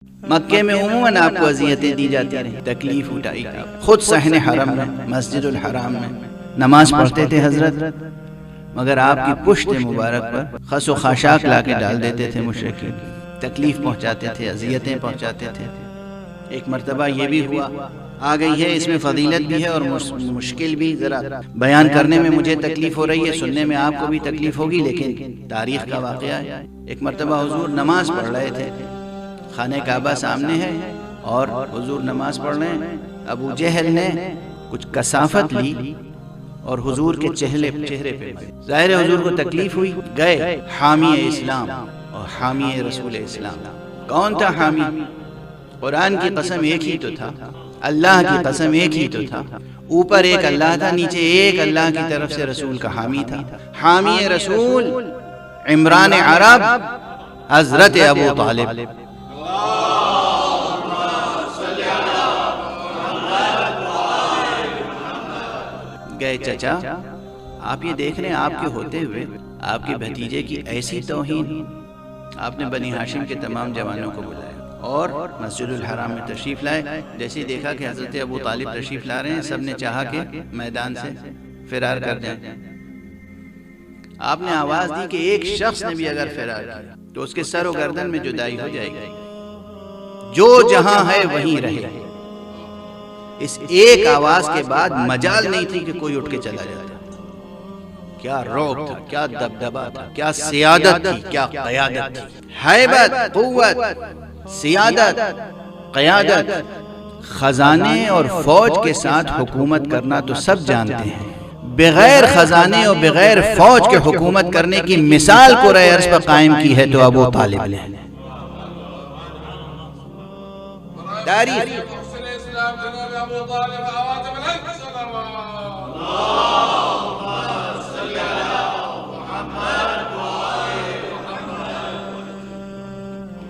مکے میں عموماً آپ کو اذیتیں دی جاتی رہیں، تکلیف اٹھائی گئی۔ خود صحن حرم میں، مسجد الحرام میں نماز پڑھتے تھے حضرت، مگر آپ کی پشت مبارک پر خس و خاشاک لا کے ڈال دیتے تھے مشرکین، تکلیف پہنچاتے تھے، اذیتیں پہنچاتے تھے۔ ایک مرتبہ یہ بھی ہوا، آ گئی ہے، اس میں فضیلت بھی ہے اور مشکل بھی، ذرا بیان کرنے میں مجھے تکلیف ہو رہی ہے، سننے میں آپ کو بھی تکلیف ہوگی، لیکن تاریخ کا واقعہ ہے۔ ایک مرتبہ حضور نماز پڑھ رہے تھے، خانہ کعبہ سامنے ہے اور حضور نماز پڑھ رہے ہیں۔ ابو جہل نے کچھ کثافت لی اور حضور کے چہرے پہ ماری۔ ظاہر حضور کو تکلیف ہوئی، گئے حامی اسلام اور حامی رسول اسلام۔ کون تھا حامی؟ قرآن کی قسم ایک ہی تو تھا، اللہ کی قسم ایک ہی تو تھا، اوپر ایک اللہ تھا، نیچے ایک اللہ کی طرف سے رسول کا حامی تھا۔ حامی رسول عمران عرب حضرت ابو طالب۔ گئے چچا، آپ یہ دیکھ رہے ہیں آپ کے ہوتے ہوئے آپ کے بھتیجے کی ایسی توہین۔ آپ نے بنی ہاشم کے تمام جوانوں کو بلایا اور مسجد الحرام میں تشریف لائے۔ جیسے دیکھا کہ حضرت ابو طالب تشریف لا رہے ہیں، سب نے چاہا کہ میدان سے فرار کر جائیں۔ آپ نے آواز دی کہ ایک شخص نے بھی اگر فرار کیا تو اس کے سر و گردن میں جدائی ہو جائے گی، جو جہاں ہے وہیں رہے۔ اس ایک آواز کے بعد مجال نہیں تھی کہ کوئی اٹھ کے چلا جاتا۔ کیا رعب تھا، کیا دبدبا تھا، کیا سیادت تھی، کیا قیادت تھی، ہیبت، قوت، سیادت، قیادت۔ خزانے اور فوج کے ساتھ حکومت کرنا تو سب جانتے ہیں، بغیر خزانے اور بغیر فوج کے حکومت کرنے کی مثال قرۂ ارض پر قائم کی ہے تو ابو طالب نے۔ تاریخ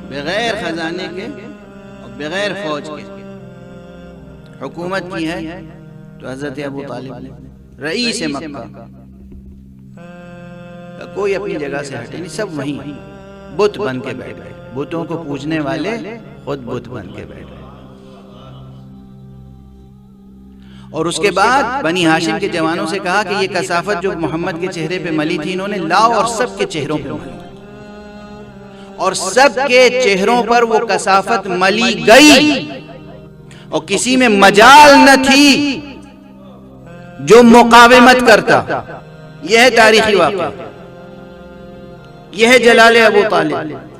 بغیر خزانے کے اور بغیر فوج کے حکومت کی ہے تو حضرت ابو طالب نے، رئیس مکہ۔ کوئی اپنی جگہ سے ہٹے نہیں، سب وہیں بت بن کے بیٹھ گئے، بتوں کو پوجنے والے خود بت بن کے بیٹھ گئے۔ اور اس کے بعد بنی ہاشم کے جوانوں سے کہا کہ یہ کثافت جو محمد کے چہرے پہ ملی تھی انہوں نے لاؤ اور سب کے چہروں پہ ملی، اور سب کے چہروں پر وہ کثافت ملی گئی اور کسی میں مجال نہ تھی جو مقاومت کرتا۔ یہ ہے تاریخی واقعہ، یہ ہے جلال ابو طالب۔